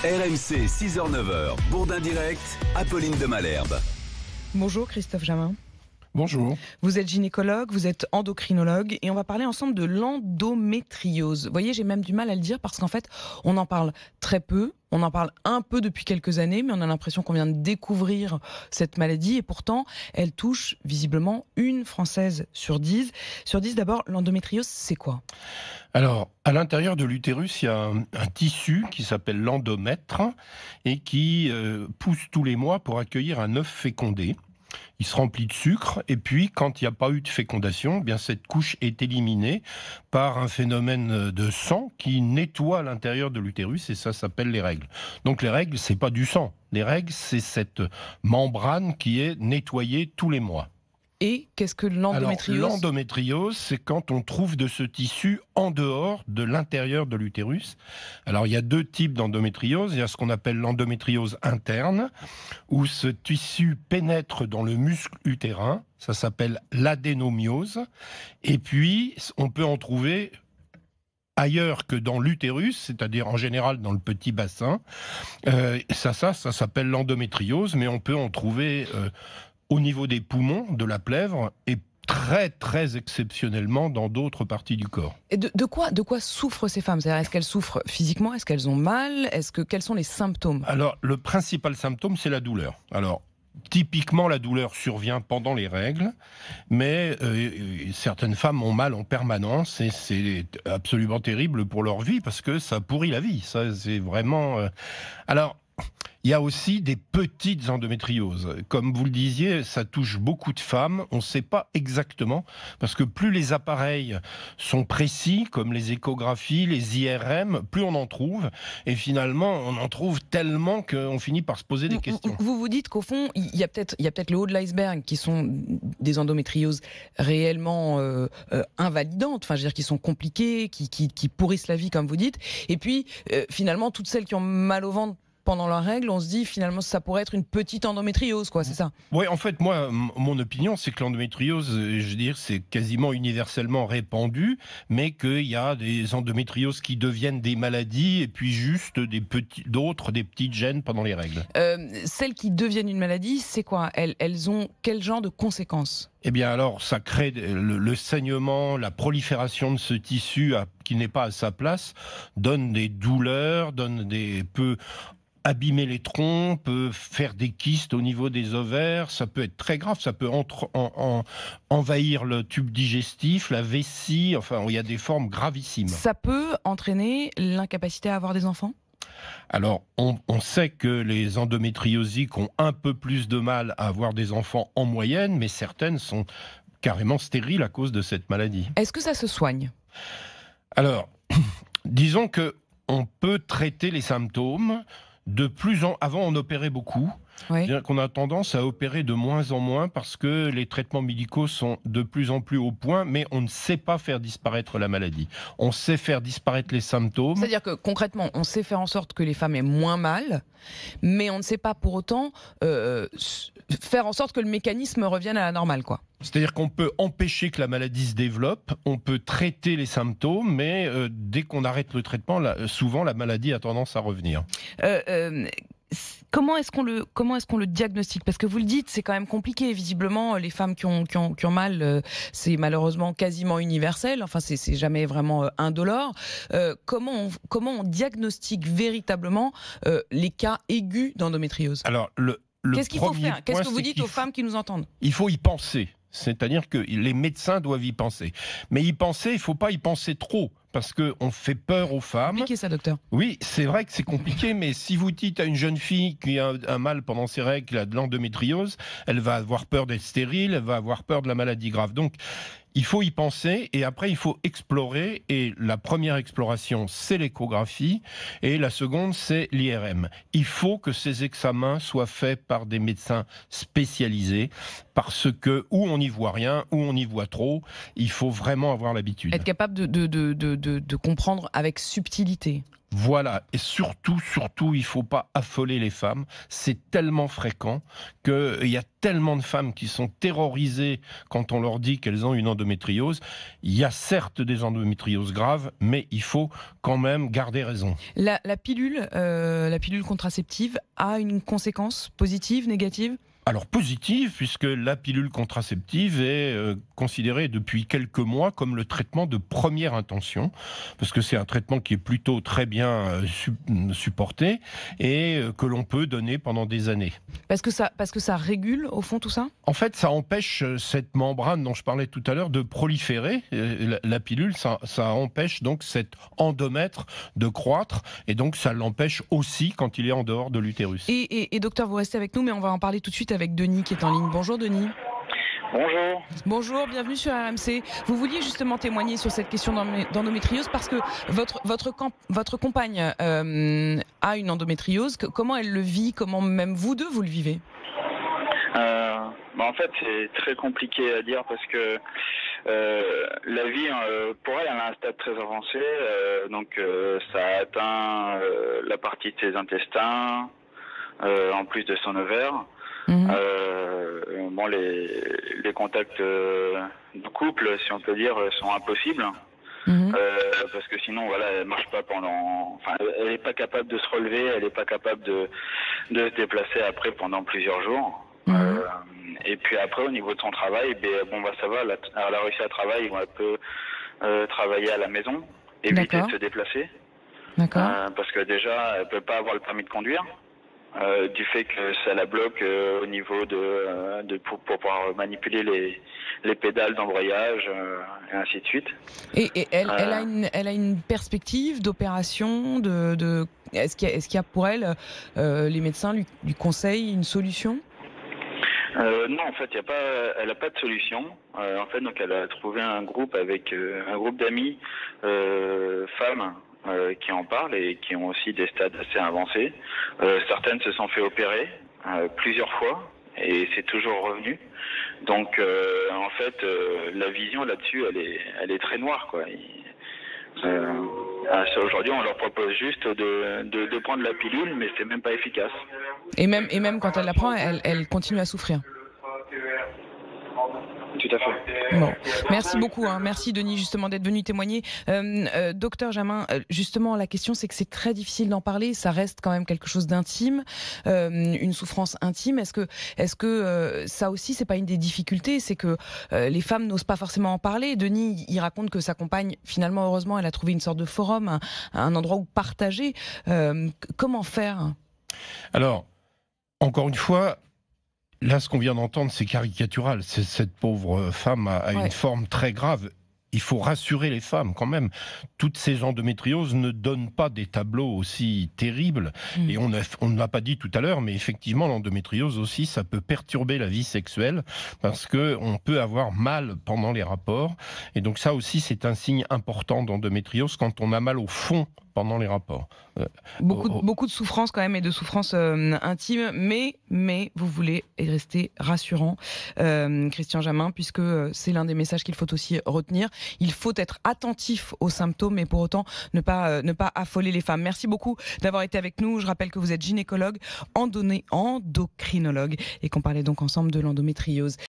RMC 6h-9h, Bourdin Direct, Apolline de Malherbe. Bonjour Christophe Jamin. Bonjour. Vous êtes gynécologue, vous êtes endocrinologue et on va parler ensemble de l'endométriose. Vous voyez, j'ai même du mal à le dire parce qu'en fait, on en parle très peu. On en parle un peu depuis quelques années, mais on a l'impression qu'on vient de découvrir cette maladie et pourtant, elle touche visiblement une Française sur 10. Sur 10, d'abord, l'endométriose, c'est quoi ? Alors, à l'intérieur de l'utérus, il y a un tissu qui s'appelle l'endomètre et qui pousse tous les mois pour accueillir un œuf fécondé. Il se remplit de sucre et puis quand il n'y a pas eu de fécondation, eh bien cette couche est éliminée par un phénomène de sang qui nettoie l'intérieur de l'utérus et ça s'appelle les règles. Donc les règles, c'est pas du sang. Les règles, c'est cette membrane qui est nettoyée tous les mois. Et qu'est-ce que l'endométriose ? Alors, l'endométriose, c'est quand on trouve de ce tissu en dehors de l'intérieur de l'utérus. Alors, il y a deux types d'endométriose. Il y a ce qu'on appelle l'endométriose interne, où ce tissu pénètre dans le muscle utérin. Ça s'appelle l'adénomiose. Et puis, on peut en trouver ailleurs que dans l'utérus, c'est-à-dire en général dans le petit bassin. Ça s'appelle l'endométriose, mais on peut en trouver au niveau des poumons, de la plèvre, et très, très exceptionnellement dans d'autres parties du corps. Et de quoi souffrent ces femmes ? C'est-à-dire, est-ce qu'elles souffrent physiquement ? Est-ce qu'elles ont mal ? Quels sont les symptômes ? Alors, le principal symptôme, c'est la douleur. Alors, typiquement, la douleur survient pendant les règles, mais certaines femmes ont mal en permanence et c'est absolument terrible pour leur vie parce que ça pourrit la vie. Ça, c'est vraiment... Alors, il y a aussi des petites endométrioses. Comme vous le disiez, ça touche beaucoup de femmes. On ne sait pas exactement, parce que plus les appareils sont précis, comme les échographies, les IRM, plus on en trouve. Et finalement, on en trouve tellement qu'on finit par se poser des questions. Vous vous dites qu'au fond, il y a peut-être le haut de l'iceberg, qui sont des endométrioses réellement invalidantes, enfin, je veux dire, qui sont compliquées, qui pourrissent la vie, comme vous dites. Et puis, finalement, toutes celles qui ont mal au ventre pendant leurs règles, on se dit finalement ça pourrait être une petite endométriose, quoi, c'est ça ? Oui, en fait, moi, mon opinion, c'est que l'endométriose, je veux dire, c'est quasiment universellement répandu, mais qu'il y a des endométrioses qui deviennent des maladies et puis juste des petites gènes pendant les règles. Celles qui deviennent une maladie, c'est quoi ? Elles ont quel genre de conséquences ? Eh bien alors, ça crée le saignement, la prolifération de ce tissu qui n'est pas à sa place, donne des douleurs, peut abîmer les troncs, peut faire des kystes au niveau des ovaires, ça peut être très grave, ça peut envahir le tube digestif, la vessie, enfin il y a des formes gravissimes. Ça peut entraîner l'incapacité à avoir des enfants ? Alors, on sait que les endométriosiques ont un peu plus de mal à avoir des enfants en moyenne, mais certaines sont carrément stériles à cause de cette maladie. Est-ce que ça se soigne ? Alors, disons que on peut traiter les symptômes. Avant, on opérait beaucoup. Oui. C'est-à-dire qu'on a tendance à opérer de moins en moins parce que les traitements médicaux sont de plus en plus au point, mais on ne sait pas faire disparaître la maladie. On sait faire disparaître les symptômes. C'est-à-dire que concrètement, on sait faire en sorte que les femmes aient moins mal, mais on ne sait pas pour autant faire en sorte que le mécanisme revienne à la normale, quoi. C'est-à-dire qu'on peut empêcher que la maladie se développe, on peut traiter les symptômes, mais dès qu'on arrête le traitement, souvent la maladie a tendance à revenir. Comment est-ce qu'on le diagnostique ? Parce que vous le dites, c'est quand même compliqué. Visiblement, les femmes qui ont mal, c'est malheureusement quasiment universel. Enfin, c'est jamais vraiment indolore. Comment on diagnostique véritablement les cas aigus d'endométriose ? Alors, qu'est-ce qu'il faut faire ? Qu'est-ce que vous dites aux femmes qui nous entendent ? Il faut y penser. C'est-à-dire que les médecins doivent y penser. Mais il ne faut pas y penser trop, parce qu'on fait peur aux femmes. C'est compliqué ça, docteur. Oui, c'est vrai que c'est compliqué, mais si vous dites à une jeune fille qui a un mal pendant ses règles, qui a de l'endométriose, elle va avoir peur d'être stérile, elle va avoir peur de la maladie grave. Donc, il faut y penser et après il faut explorer, et la première exploration c'est l'échographie et la seconde c'est l'IRM. Il faut que ces examens soient faits par des médecins spécialisés parce que où on n'y voit rien, où on y voit trop, il faut vraiment avoir l'habitude. Être capable de comprendre avec subtilité. Voilà, et surtout, il faut pas affoler les femmes. C'est tellement fréquent qu'il y a tellement de femmes qui sont terrorisées quand on leur dit qu'elles ont une endométriose. Il y a certes des endométrioses graves, mais il faut quand même garder raison. La pilule contraceptive a une conséquence positive, négative ? Alors positive, puisque la pilule contraceptive est considérée depuis quelques mois comme le traitement de première intention, parce que c'est un traitement qui est plutôt très bien supporté et que l'on peut donner pendant des années. Parce que ça régule, au fond, tout ça ? En fait, ça empêche cette membrane dont je parlais tout à l'heure de proliférer. La pilule, ça empêche donc cet endomètre de croître, et donc ça l'empêche aussi quand il est en dehors de l'utérus. Et docteur, vous restez avec nous, mais on va en parler tout de suite avec Denis qui est en ligne. Bonjour Denis. Bonjour. Bonjour, bienvenue sur RMC. Vous vouliez justement témoigner sur cette question d'endométriose parce que votre compagne a une endométriose. Comment elle le vit ? Comment même vous deux vous le vivez ? En fait, c'est très compliqué à dire parce que la vie, pour elle, elle a un stade très avancé. Ça a atteint la partie de ses intestins, en plus de son ovaire. Les contacts de couple, si on peut dire, sont impossibles. Parce que sinon, voilà, elle marche pas elle n'est pas capable de se relever, elle n'est pas capable de se déplacer après pendant plusieurs jours. Et puis après, au niveau de son travail, ça va, elle a réussi à travailler, elle peut travailler à la maison, éviter de se déplacer. D'accord. Parce que déjà, elle peut pas avoir le permis de conduire. Du fait que ça la bloque au niveau pour pouvoir manipuler les pédales d'embrayage et ainsi de suite. Et elle a une perspective d'opération est-ce qu'il y a pour elle les médecins lui conseillent une solution ? Non, en fait, elle n'a pas de solution. Donc elle a trouvé un groupe avec un groupe d'amis femmes qui en parlent et qui ont aussi des stades assez avancés. Certaines se sont fait opérer plusieurs fois et c'est toujours revenu. Donc la vision là-dessus, elle est très noire, quoi. Aujourd'hui, on leur propose juste de prendre la pilule, mais c'est même pas efficace. Et même quand elle la prend, elle continue à souffrir. Tout à fait. Bon. Merci beaucoup, merci Denis justement d'être venu témoigner. Docteur Jamin, justement la question c'est que c'est très difficile d'en parler, ça reste quand même quelque chose d'intime, une souffrance intime. Est-ce que ça aussi c'est pas une des difficultés, c'est que les femmes n'osent pas forcément en parler. Denis, il raconte que sa compagne, finalement heureusement, elle a trouvé une sorte de forum, un endroit où partager. Comment faire ? Alors, encore une fois, là, ce qu'on vient d'entendre, c'est caricatural. Cette pauvre femme a une forme très grave. Il faut rassurer les femmes quand même. Toutes ces endométrioses ne donnent pas des tableaux aussi terribles. Et on ne l'a pas dit tout à l'heure, mais effectivement, l'endométriose aussi, ça peut perturber la vie sexuelle parce qu'on peut avoir mal pendant les rapports. Et donc ça aussi, c'est un signe important d'endométriose quand on a mal au fond pendant les rapports. Beaucoup de souffrance quand même et de souffrance intime, mais vous voulez rester rassurant, Christian Jamin, puisque c'est l'un des messages qu'il faut aussi retenir. Il faut être attentif aux symptômes, mais pour autant ne pas affoler les femmes. Merci beaucoup d'avoir été avec nous. Je rappelle que vous êtes gynécologue, endocrinologue, et qu'on parlait donc ensemble de l'endométriose.